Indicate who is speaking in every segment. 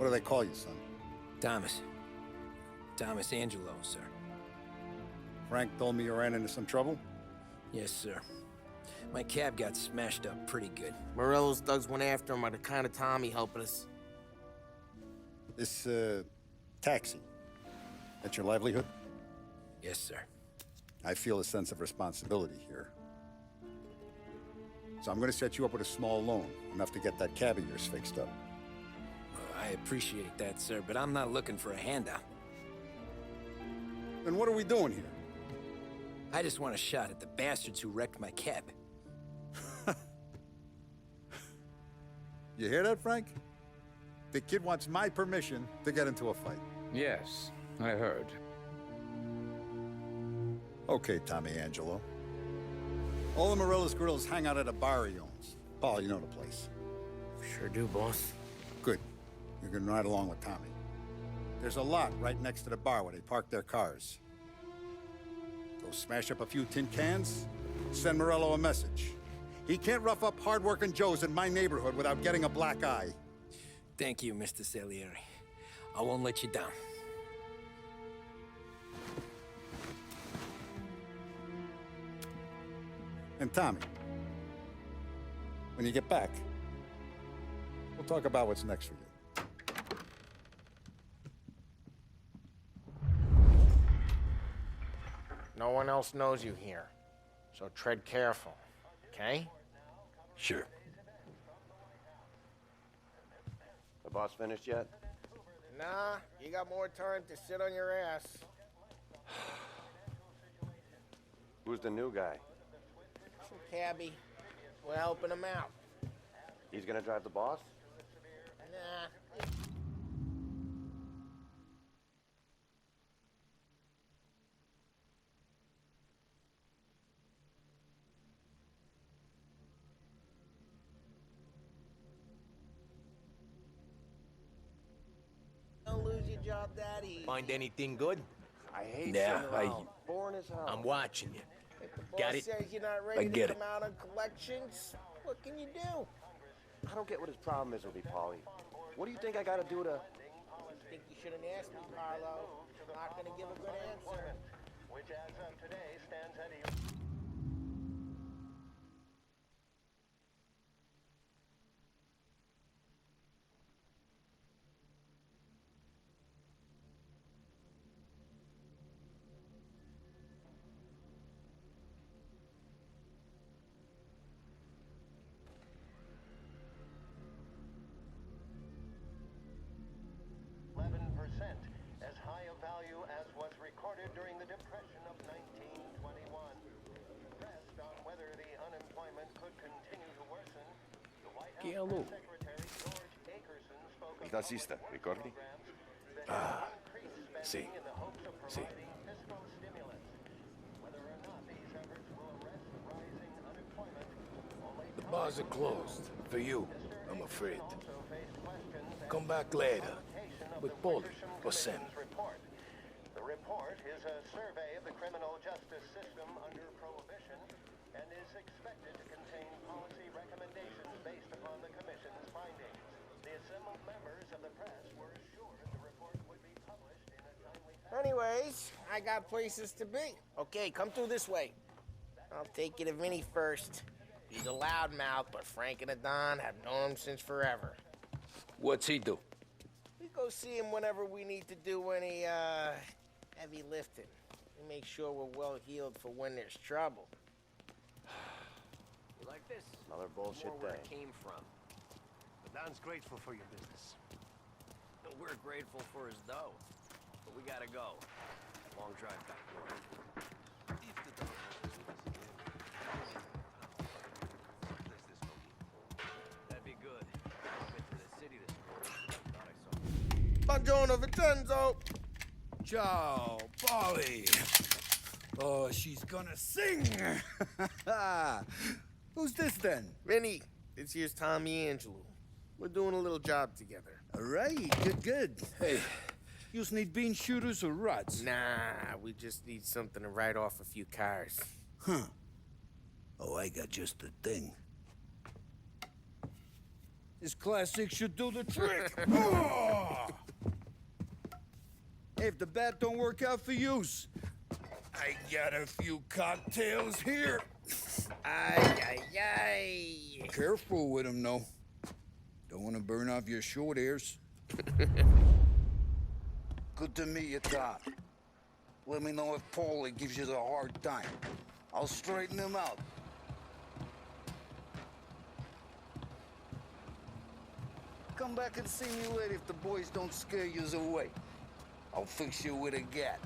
Speaker 1: What do they call you, son?
Speaker 2: Thomas. Thomas Angelo, sir.
Speaker 1: Frank told me you ran into some trouble?
Speaker 2: Yes, sir. My cab got smashed up pretty good.
Speaker 3: Morello's thugs went after him by the kind of Tommy helping us.
Speaker 1: This, taxi. That's your livelihood?
Speaker 2: Yes, sir.
Speaker 1: I feel a sense of responsibility here. So I'm gonna set you up with a small loan, enough to get that cab of yours fixed up.
Speaker 2: I appreciate that, sir, but I'm not looking for a handout.
Speaker 1: Then what are we doing here?
Speaker 2: I just want a shot at the bastards who wrecked my cab.
Speaker 1: You hear that, Frank? The kid wants my permission to get into a fight.
Speaker 4: Yes, I heard.
Speaker 1: Okay, Tommy Angelo. All the Morella's girls hang out at a bar he owns. Paul, you know the place.
Speaker 3: Sure do, boss.
Speaker 1: Good. You can ride along with Tommy. There's a lot right next to the bar where they park their cars. Go smash up a few tin cans, send Morello a message. He can't rough up hard-working Joes in my neighborhood without getting a black eye.
Speaker 2: Thank you, Mr. Salieri. I won't let you down.
Speaker 1: And Tommy, when you get back, we'll talk about what's next for you.
Speaker 3: No one else knows you here, so tread careful, okay?
Speaker 2: Sure.
Speaker 5: The boss finished yet?
Speaker 3: Nah, you got more time to sit on your ass.
Speaker 5: Who's the new guy?
Speaker 3: Some cabbie. We're helping him out.
Speaker 5: He's gonna drive the boss?
Speaker 3: Nah. Don't lose your job, Daddy.
Speaker 6: Find anything good?
Speaker 5: I hate
Speaker 2: Yeah,
Speaker 5: sitting around. Boring as hell.
Speaker 6: I'm watching you.
Speaker 3: If the boss
Speaker 6: Got it?
Speaker 3: says you're not
Speaker 2: I
Speaker 3: ready to
Speaker 2: get
Speaker 3: come out on collections, what can you do?
Speaker 5: I don't get what his problem is with me, Paulie. What do you think I gotta do to...
Speaker 3: I think you shouldn't ask me, Carlo. I'm not gonna give a good answer.
Speaker 7: Which as of today stands at as high a value as was recorded during the Depression of 1921. Pressed on whether the unemployment could continue to worsen, the White House Press Secretary George Akerson spoke
Speaker 5: Il
Speaker 7: of
Speaker 5: tassista, ricordi?
Speaker 7: that increase
Speaker 4: sì,
Speaker 7: spending in the hopes of
Speaker 4: sì.
Speaker 7: providing fiscal stimulus. Whether or not these efforts will arrest rising unemployment, only
Speaker 6: The bars are closed. For you, I'm afraid. Come back later. With Paul or Sam.
Speaker 7: Report. The report is a survey of the criminal justice system under prohibition and is expected to contain policy recommendations based upon the commission's findings. The assembled members of the press were assured the report would be published in a timely fashion.
Speaker 3: Anyways, I got places to be. Okay, come through this way. I'll take you to Vinny first. He's a loudmouth, but Frank and the Don have known him since forever.
Speaker 6: What's he do?
Speaker 3: We go see him whenever we need to do any, heavy lifting. We make sure we're well healed for when there's trouble.
Speaker 2: You like this?
Speaker 5: Another bullshit
Speaker 2: More where
Speaker 5: day.
Speaker 2: it came from.
Speaker 8: The Don's grateful for your business.
Speaker 2: We're grateful for his dough, but we gotta go. Long drive back. That'd be good. I've been to the city this morning. I thought I saw.
Speaker 3: Buongiorno, Vincenzo!
Speaker 9: Ciao, Polly. Oh, she's gonna sing. Who's this then?
Speaker 3: Vinny, this here's Tommy Angelo. We're doing a little job together.
Speaker 9: All right, good. Hey, you need bean shooters or rods?
Speaker 3: Nah, we just need something to write off a few cars.
Speaker 9: Huh. Oh, I got just the thing. This classic should do the trick. Oh! If the bat don't work out for yous, I got a few cocktails here.
Speaker 3: Ay, ay, ay.
Speaker 9: Careful with them, though. Don't want to burn off your short hairs. Good to meet you, Tom. Let me know if Paulie gives you the hard time. I'll straighten him out. Come back and see me later if the boys don't scare yous away. I'll fix you with a gat.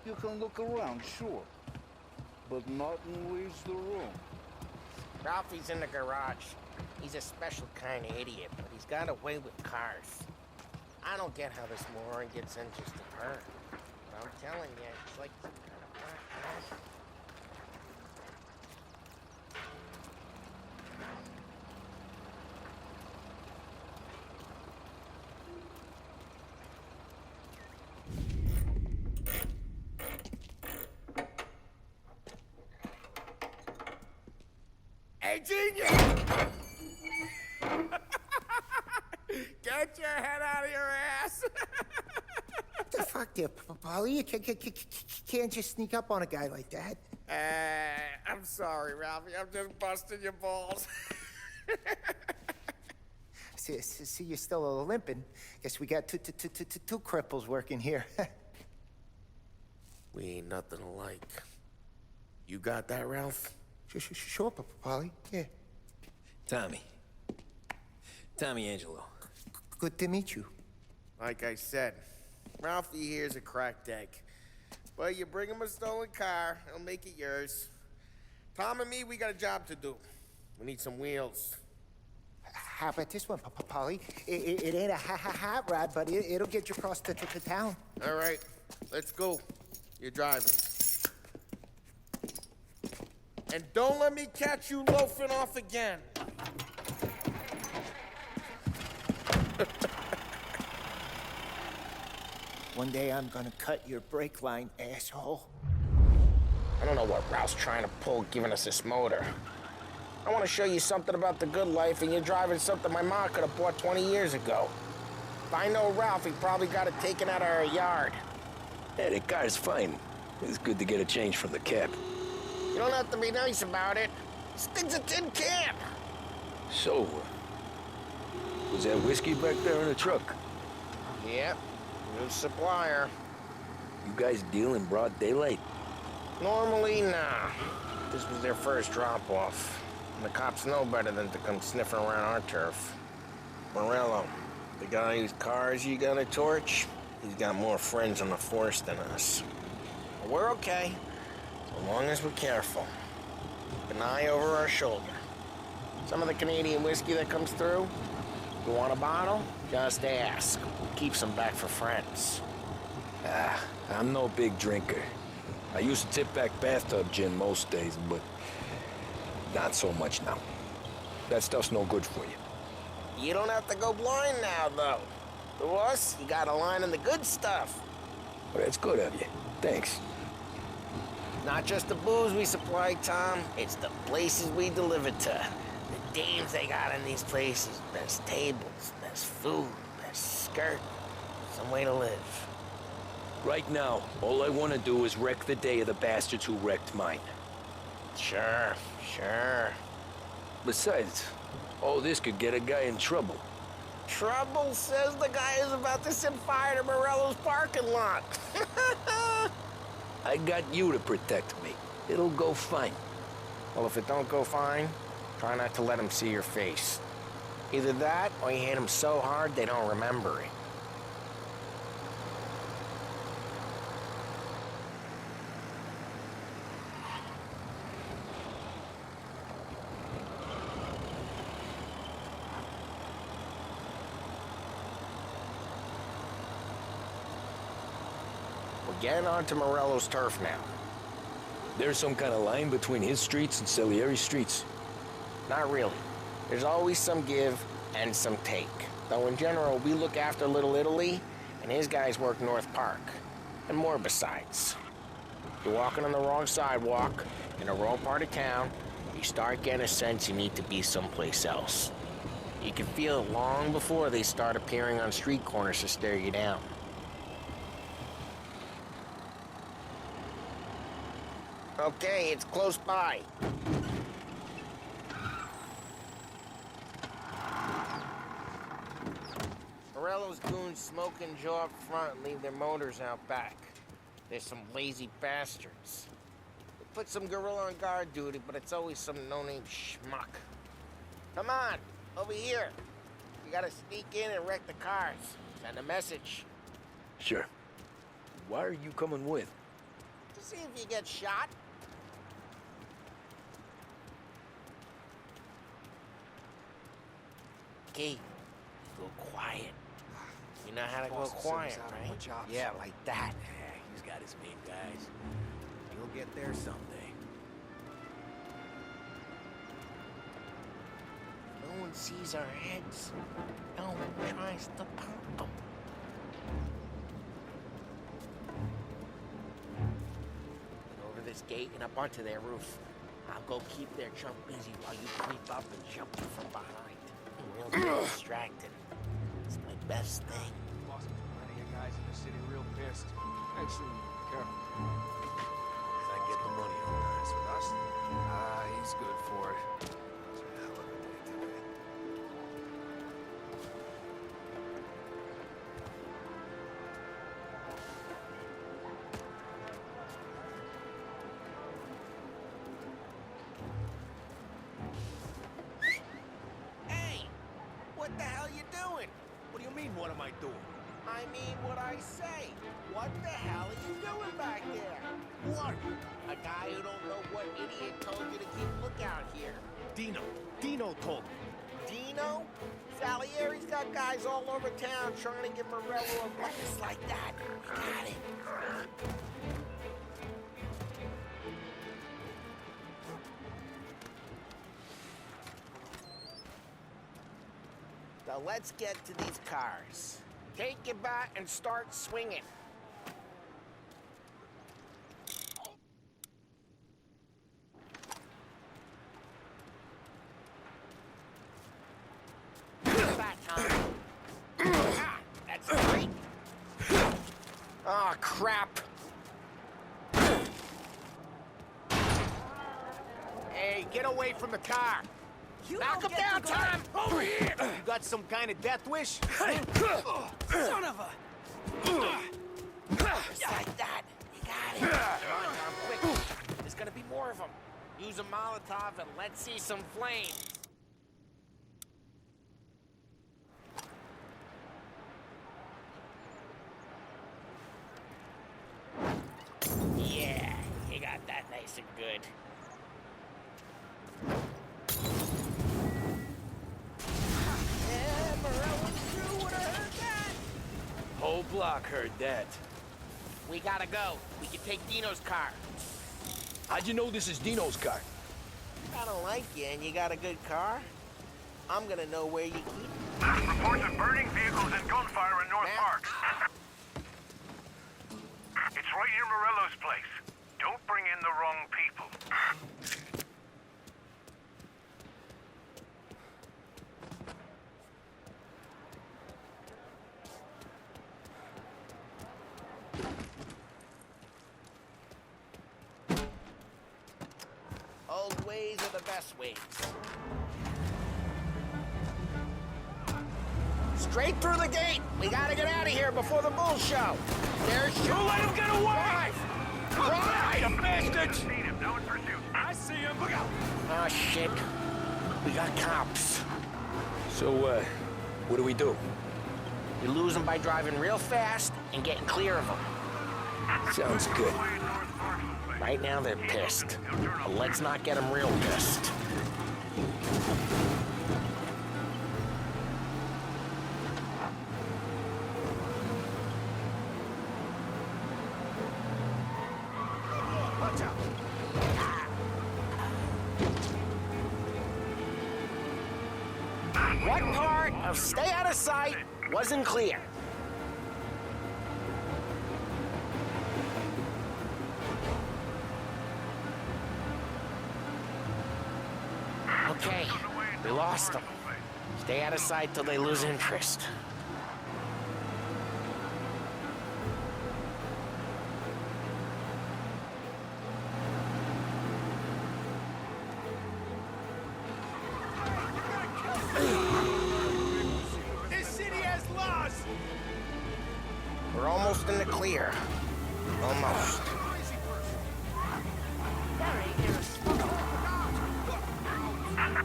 Speaker 9: You can look around, sure. But Martin leaves the room.
Speaker 3: Ralphie's in the garage. He's a special kind of idiot, but he's got a way with cars. I don't get how this moron gets in just a perk. But I'm telling you, it's like some kind of black magic. Hey, genius! Get your head out of your ass!
Speaker 10: What the fuck there, Paulie? You can't just sneak up on a guy like that.
Speaker 3: I'm sorry, Ralphie. I'm just busting your balls.
Speaker 10: See, you're still limping. Guess we got two cripples working here.
Speaker 3: We ain't nothing alike. You got that, Ralph?
Speaker 10: Sure, Paulie. Yeah.
Speaker 2: Tommy Angelo.
Speaker 10: Good to meet you.
Speaker 3: Like I said, Ralphie here's a cracked egg. But you bring him a stolen car, he'll make it yours. Tom and me, we got a job to do. We need some wheels.
Speaker 10: How about this one, Paulie? It ain't a hot rod, but it'll get you across to town.
Speaker 3: All right, let's go. You're driving. And don't let me catch you loafing off again.
Speaker 10: One day I'm gonna cut your brake line, asshole.
Speaker 3: I don't know what Ralph's trying to pull giving us this motor. I want to show you something about the good life, and you're driving something my mom could have bought 20 years ago. If I know Ralph, he probably got it taken out of our yard.
Speaker 11: Yeah, the car's fine. It's good to get a change from the cab.
Speaker 3: You don't have to be nice about it. This thing's a tin can.
Speaker 11: So, was that whiskey back there in the truck?
Speaker 3: Yep, new supplier.
Speaker 11: You guys deal in broad daylight?
Speaker 3: Normally, nah. This was their first drop-off. And the cops know better than to come sniffing around our turf. Morello, the guy whose cars you got a torch, he's got more friends on the force than us. But we're okay, so long as we're careful. Keep an eye over our shoulder. Some of the Canadian whiskey that comes through, you want a bottle? Just ask. We'll keep some back for friends.
Speaker 11: I'm no big drinker. I used to tip back bathtub gin most days, but not so much now. That stuff's no good for you.
Speaker 3: You don't have to go blind now, though. To us, you got a line in the good stuff.
Speaker 11: Well, that's good of you. Thanks.
Speaker 3: Not just the booze we supply, Tom. It's the places we deliver to. The dames they got in these places. Best tables, best food, best skirt. Some way to live.
Speaker 11: Right now, all I want to do is wreck the day of the bastards who wrecked mine.
Speaker 3: Sure.
Speaker 11: Besides, all this could get a guy in trouble.
Speaker 3: Trouble says the guy is about to set fire to Morello's parking lot.
Speaker 11: I got you to protect me. It'll go fine.
Speaker 3: Well, if it don't go fine, try not to let him see your face. Either that, or you hit him so hard they don't remember it. We're getting onto Morello's turf now.
Speaker 11: There's some kind of line between his streets and Salieri's streets.
Speaker 3: Not really. There's always some give and some take. Though in general, we look after Little Italy, and his guys work North Park. And more besides. You're walking on the wrong sidewalk, in the wrong part of town, you start getting a sense you need to be someplace else. You can feel it long before they start appearing on street corners to stare you down. Okay, it's close by. Morello's goons smoke and jaw up front and leave their motors out back. They're some lazy bastards. They put some gorilla on guard duty, but it's always some no-name schmuck. Come on, over here. You gotta sneak in and wreck the cars. Send a message.
Speaker 11: Sure. Why are you coming with?
Speaker 3: To see if you get shot. Okay, go quiet. You know how to go quiet, right?
Speaker 2: Yeah, like that. Yeah, he's got his main guys. You'll get there someday.
Speaker 3: No one sees our heads. No one tries to pop them. Over this gate and up onto their roof. I'll go keep their chump busy while you creep up and jump them from behind. We'll get distracted. It's my best thing.
Speaker 12: Lost plenty of guys in the city real pissed. Actually, careful.
Speaker 2: I get the money on
Speaker 12: That's with us. He's good for it. It's a hell of a day today.
Speaker 3: Hey! What the hell you doing?
Speaker 2: What do you mean, what am I doing?
Speaker 3: I mean what I say. What the hell are you doing back there? What? A guy who don't know what idiot told you to keep lookout here.
Speaker 2: Dino told me.
Speaker 3: Dino? Salieri's got guys all over town trying to get Morello a ruckus like that. Got it. Now let's get to these cars. Take your bat and start swinging. That time. Ah, that's great. Oh, crap.
Speaker 2: Hey, get away from the car!
Speaker 3: Knock him down, Tom!
Speaker 2: Over here! You got some kind of death wish?
Speaker 3: Son of a... Just like that. You got it. Come on, Tom, quick. There's gonna be more of them. Use a Molotov and let's see some flames. Yeah, you got that nice and good. Yeah, Morello's crew would have heard that.
Speaker 11: Whole block heard that.
Speaker 3: We gotta go. We can take Dino's car.
Speaker 11: How'd you know this is Dino's car?
Speaker 3: I don't like you and you got a good car. I'm gonna know where you keep it.
Speaker 7: Reports of burning vehicles and gunfire in North Park. It's right near Morello's place. Don't bring in the wrong people.
Speaker 3: Old ways are the best ways. Straight through the gate! We gotta get out of here before the bull show! There's...
Speaker 11: Don't let him get away!
Speaker 3: Drive!
Speaker 11: You bastards!
Speaker 7: See him, now in pursuit.
Speaker 12: I see him. Look out!
Speaker 3: Oh, shit. We got cops.
Speaker 11: So, what do we do?
Speaker 3: You lose them by driving real fast and getting clear of them.
Speaker 11: Sounds good.
Speaker 3: Right now they're pissed. But let's not get them real pissed.
Speaker 12: Watch out.
Speaker 3: What part of stay out of sight wasn't clear? Okay, we lost them. Stay out of sight till they lose interest.
Speaker 6: This city has laws!
Speaker 3: We're almost in the clear. Almost.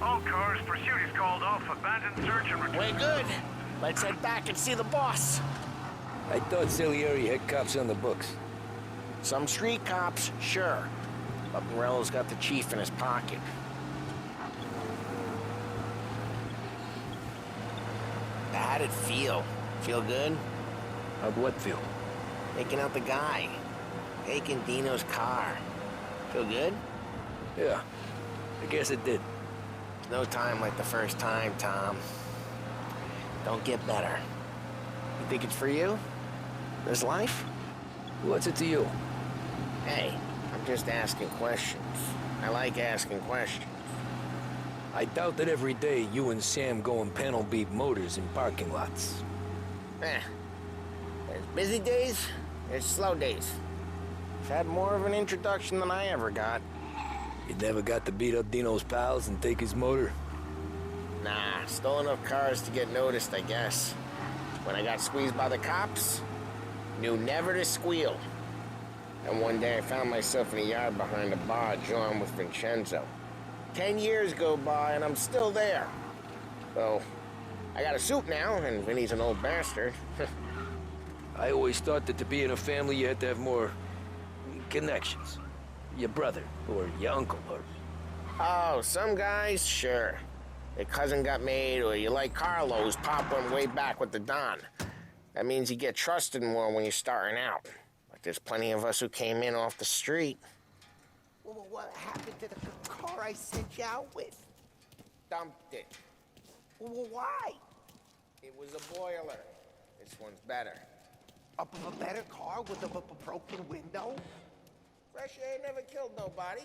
Speaker 13: All cars, pursuit is called off. Abandoned search and return.
Speaker 3: We're good. Let's head back and see the boss.
Speaker 11: I thought Salieri had cops on the books.
Speaker 3: Some street cops, sure. But Morello's got the chief in his pocket. How'd it feel? Feel good?
Speaker 11: How'd what feel?
Speaker 3: Taking out the guy. Taking Dino's car. Feel good?
Speaker 11: Yeah, I guess it did.
Speaker 3: There's no time like the first time, Tom. Don't get better. You think it's for you? This life?
Speaker 11: What's it to you?
Speaker 3: Hey, I'm just asking questions. I like asking questions.
Speaker 11: I doubt that every day you and Sam go and panel beat motors in parking lots.
Speaker 3: There's busy days, there's slow days. I've had more of an introduction than I ever got.
Speaker 11: You never got to beat up Dino's pals and take his motor?
Speaker 3: Nah, stole enough cars to get noticed, I guess. When I got squeezed by the cops, knew never to squeal. And one day I found myself in a yard behind a bar, John with Vincenzo. 10 years go by and I'm still there. So, I got a suit now, and Vinny's an old bastard.
Speaker 11: I always thought that to be in a family you had to have more connections. Your brother, or your uncle, or...
Speaker 3: Oh, some guys, sure. Their cousin got made, or you like Carlos, Pop went way back with the Don. That means you get trusted more when you're starting out. But there's plenty of us who came in off the street.
Speaker 10: Well, what happened to the car I sent you out with?
Speaker 3: Dumped it.
Speaker 10: Well, why?
Speaker 3: It was a boiler. This one's better.
Speaker 10: A better car with a broken window?
Speaker 3: Fresh air never killed nobody.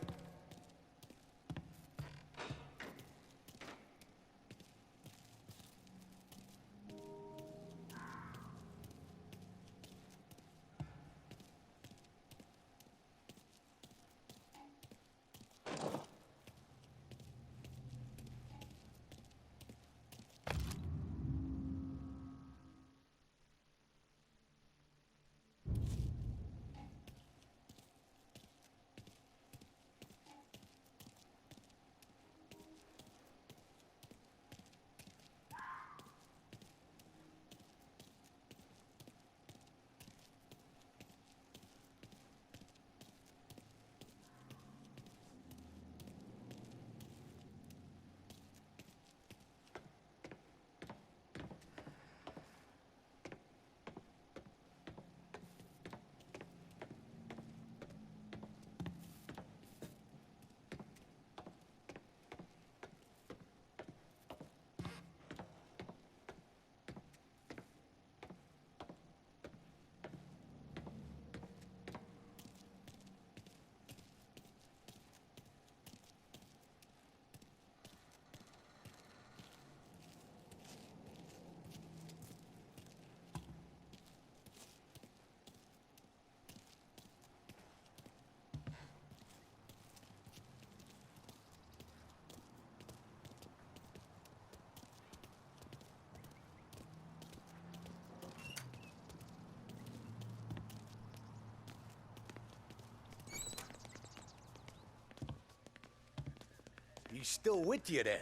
Speaker 6: He's still with you then?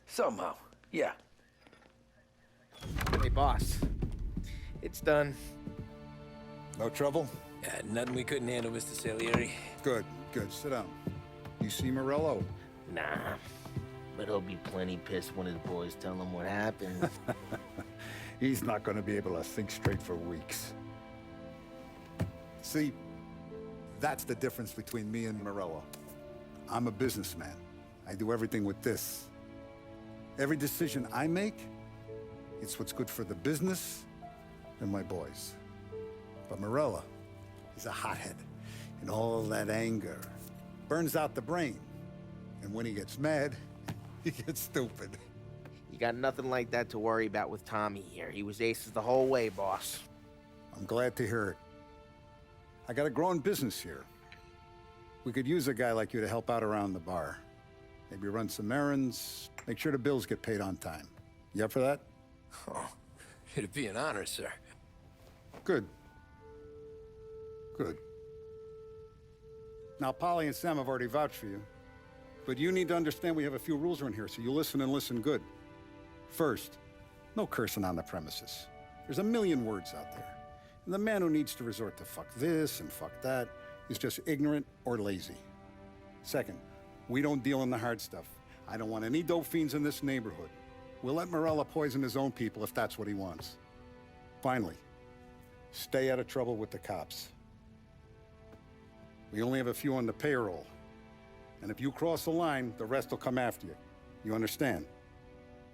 Speaker 11: Somehow, yeah.
Speaker 12: Hey, boss. It's done.
Speaker 1: No trouble?
Speaker 12: Nothing we couldn't handle, Mr. Salieri.
Speaker 1: Good, good. Sit down. You see Morello?
Speaker 3: Nah, but he'll be plenty pissed when his boys tell him what happened.
Speaker 1: He's not going to be able to think straight for weeks. See, that's the difference between me and Morello. I'm a businessman. I do everything with this. Every decision I make, it's what's good for the business and my boys. But Morello, he's a hothead. And all that anger burns out the brain. And when he gets mad, he gets stupid.
Speaker 3: You got nothing like that to worry about with Tommy here. He was aces the whole way, boss.
Speaker 1: I'm glad to hear it. I got a growing business here. We could use a guy like you to help out around the bar. Maybe run some errands, make sure the bills get paid on time. You up for that?
Speaker 11: Oh, it'd be an honor, sir.
Speaker 1: Good. Good. Now, Polly and Sam have already vouched for you. But you need to understand we have a few rules around here, so you listen and listen good. First, no cursing on the premises. There's a million words out there. And the man who needs to resort to fuck this and fuck that is just ignorant or lazy. Second, we don't deal in the hard stuff. I don't want any dope fiends in this neighborhood. We'll let Morella poison his own people if that's what he wants. Finally, stay out of trouble with the cops. We only have a few on the payroll. And if you cross the line, the rest will come after you. You understand?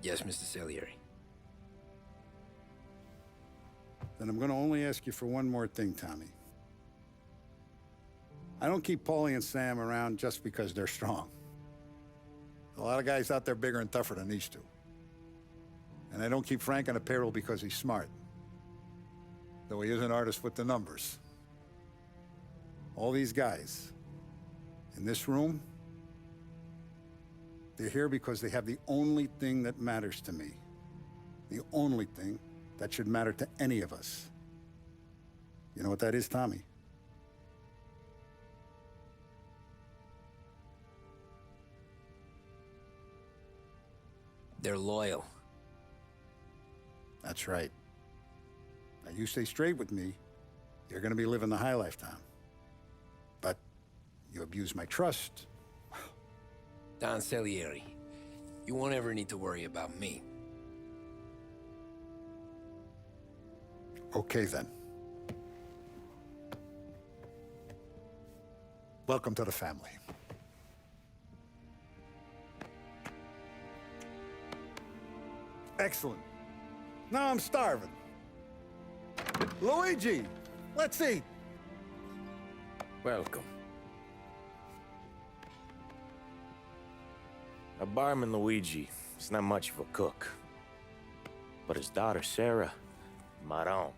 Speaker 11: Yes, Mr. Salieri.
Speaker 1: Then I'm gonna only ask you for one more thing, Tommy. I don't keep Paulie and Sam around just because they're strong. A lot of guys out there bigger and tougher than these two. And I don't keep Frank on the payroll because he's smart. Though he is an artist with the numbers. All these guys in this room, they're here because they have the only thing that matters to me. The only thing that should matter to any of us. You know what that is, Tommy?
Speaker 11: They're loyal.
Speaker 1: That's right. Now, you stay straight with me, you're gonna be living the high life, Tom. But you abuse my trust.
Speaker 11: Don Salieri, you won't ever need to worry about me.
Speaker 1: Okay, then. Welcome to the family. Excellent. Now I'm starving. Luigi, let's eat.
Speaker 11: Welcome.
Speaker 14: Our barman Luigi is not much of a cook. But his daughter Sarah, Maron.